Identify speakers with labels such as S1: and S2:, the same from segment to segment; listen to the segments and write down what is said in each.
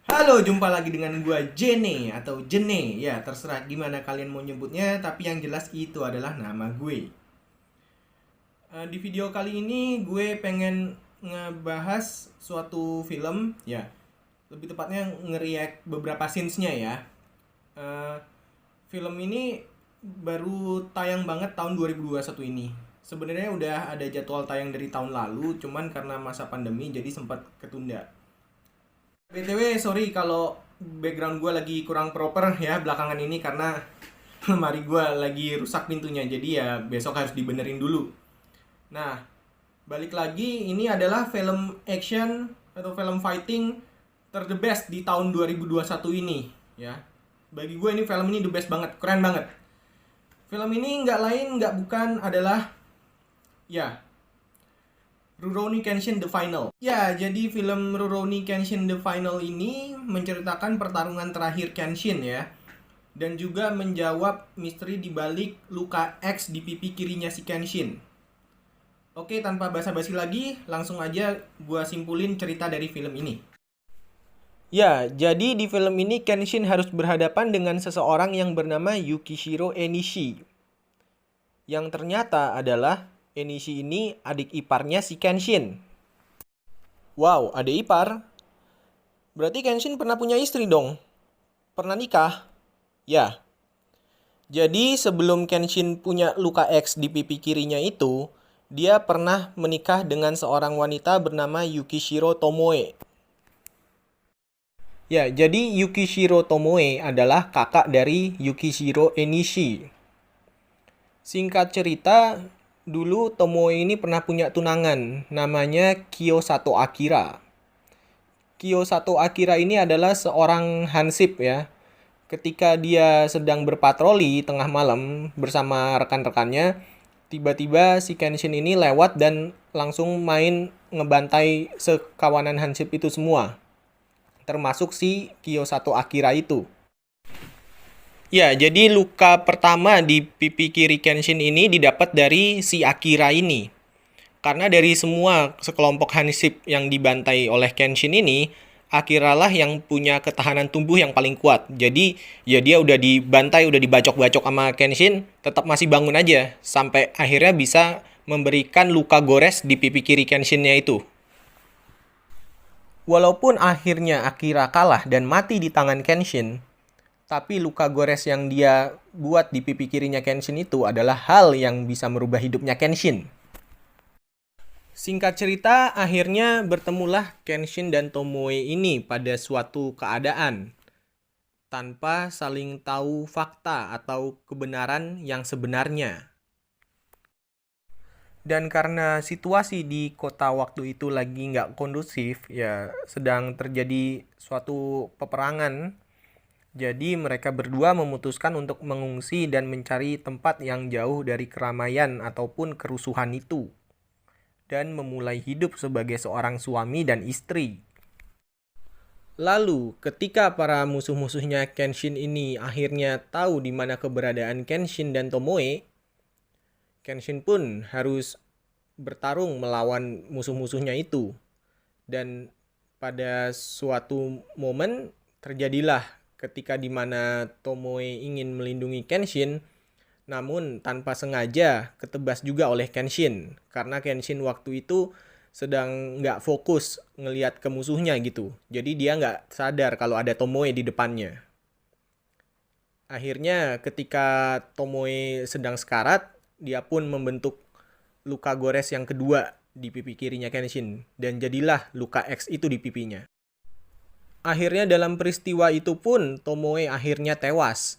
S1: Halo, jumpa lagi dengan gua Jene atau Jene. Ya, terserah gimana kalian mau nyebutnya, tapi yang jelas itu adalah nama gue. Di video kali ini gue pengen ngebahas suatu film, ya. Lebih tepatnya nge-react beberapa scenes-nya ya. Eh, Film ini baru tayang banget tahun 2021 ini. Sebenarnya udah ada jadwal tayang dari tahun lalu, cuman karena masa pandemi jadi sempat ketunda. BTW, sorry kalau background gue lagi kurang proper ya belakangan ini karena lemari gue lagi rusak pintunya. Jadi ya besok harus dibenerin dulu. Nah, balik lagi ini adalah film action atau film fighting ter-the best di tahun 2021 ini ya. Bagi gue ini film ini the best banget, keren banget. Film ini nggak lain nggak bukan adalah ya Rurouni Kenshin The Final. Ya, jadi film Rurouni Kenshin The Final ini menceritakan pertarungan terakhir Kenshin ya. Dan juga menjawab misteri di balik luka X di pipi kirinya si Kenshin. Oke, tanpa basa-basi lagi, langsung aja gua simpulin cerita dari film ini. Ya, jadi di film ini Kenshin harus berhadapan dengan seseorang yang bernama Yukishiro Enishi. Yang ternyata adalah Enishi ini adik iparnya si Kenshin. Wow, adik ipar? Berarti Kenshin pernah punya istri dong? Pernah nikah? Ya. Jadi sebelum Kenshin punya luka X di pipi kirinya itu, dia pernah menikah dengan seorang wanita bernama Yukishiro Tomoe. Ya, jadi Yukishiro Tomoe adalah kakak dari Yukishiro Enishi. Singkat cerita, dulu Tomoe ini pernah punya tunangan, namanya Kiyosato Akira. Kiyosato Akira ini adalah seorang hansip ya. Ketika dia sedang berpatroli tengah malam bersama rekan-rekannya, tiba-tiba si Kenshin ini lewat dan langsung main ngebantai sekawanan hansip itu semua. Termasuk si Kiyosato Akira itu. Ya, jadi luka pertama di pipi kiri Kenshin ini didapat dari si Akira ini. Karena dari semua sekelompok hansip yang dibantai oleh Kenshin ini, Akira lah yang punya ketahanan tubuh yang paling kuat. Jadi, ya dia udah dibantai, udah dibacok-bacok sama Kenshin, tetap masih bangun aja. Sampai akhirnya bisa memberikan luka gores di pipi kiri Kenshinnya itu. Walaupun akhirnya Akira kalah dan mati di tangan Kenshin, tapi luka gores yang dia buat di pipi kirinya Kenshin itu adalah hal yang bisa merubah hidupnya Kenshin. Singkat cerita, akhirnya bertemulah Kenshin dan Tomoe ini pada suatu keadaan tanpa saling tahu fakta atau kebenaran yang sebenarnya. Dan karena situasi di kota waktu itu lagi nggak kondusif, ya sedang terjadi suatu peperangan. Jadi mereka berdua memutuskan untuk mengungsi dan mencari tempat yang jauh dari keramaian ataupun kerusuhan itu. Dan memulai hidup sebagai seorang suami dan istri. Lalu, ketika para musuh-musuhnya Kenshin ini akhirnya tahu di mana keberadaan Kenshin dan Tomoe, Kenshin pun harus bertarung melawan musuh-musuhnya itu. Dan pada suatu momen terjadilah ketika di mana Tomoe ingin melindungi Kenshin, namun tanpa sengaja ketebas juga oleh Kenshin. Karena Kenshin waktu itu sedang nggak fokus ngelihat ke musuhnya gitu. Jadi dia nggak sadar kalau ada Tomoe di depannya. Akhirnya ketika Tomoe sedang sekarat, dia pun membentuk luka gores yang kedua di pipi kirinya Kenshin. Dan jadilah luka X itu di pipinya. Akhirnya dalam peristiwa itu pun Tomoe akhirnya tewas.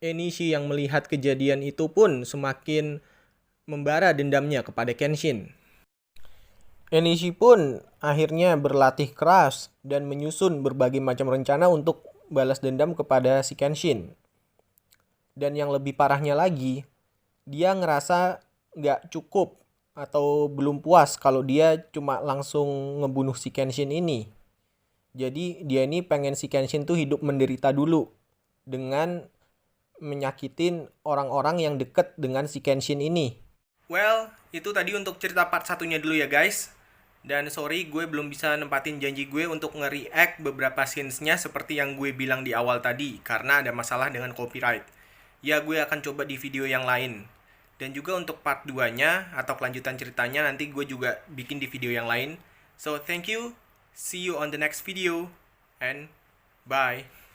S1: Enishi yang melihat kejadian itu pun semakin membara dendamnya kepada Kenshin. Enishi pun akhirnya berlatih keras dan menyusun berbagai macam rencana untuk balas dendam kepada si Kenshin. Dan yang lebih parahnya lagi, dia ngerasa nggak cukup atau belum puas kalau dia cuma langsung ngebunuh si Kenshin ini. Jadi dia ini pengen si Kenshin tuh hidup menderita dulu dengan menyakitin orang-orang yang deket dengan si Kenshin ini. Well, itu tadi untuk cerita part satunya dulu ya guys. Dan sorry, gue belum bisa nempatin janji gue untuk nge-react beberapa scenes-nya seperti yang gue bilang di awal tadi, karena ada masalah dengan copyright. Ya, gue akan coba di video yang lain. Dan juga untuk part 2-nya, atau kelanjutan ceritanya, nanti gue juga bikin di video yang lain. So, thank you. See you on the next video. And bye.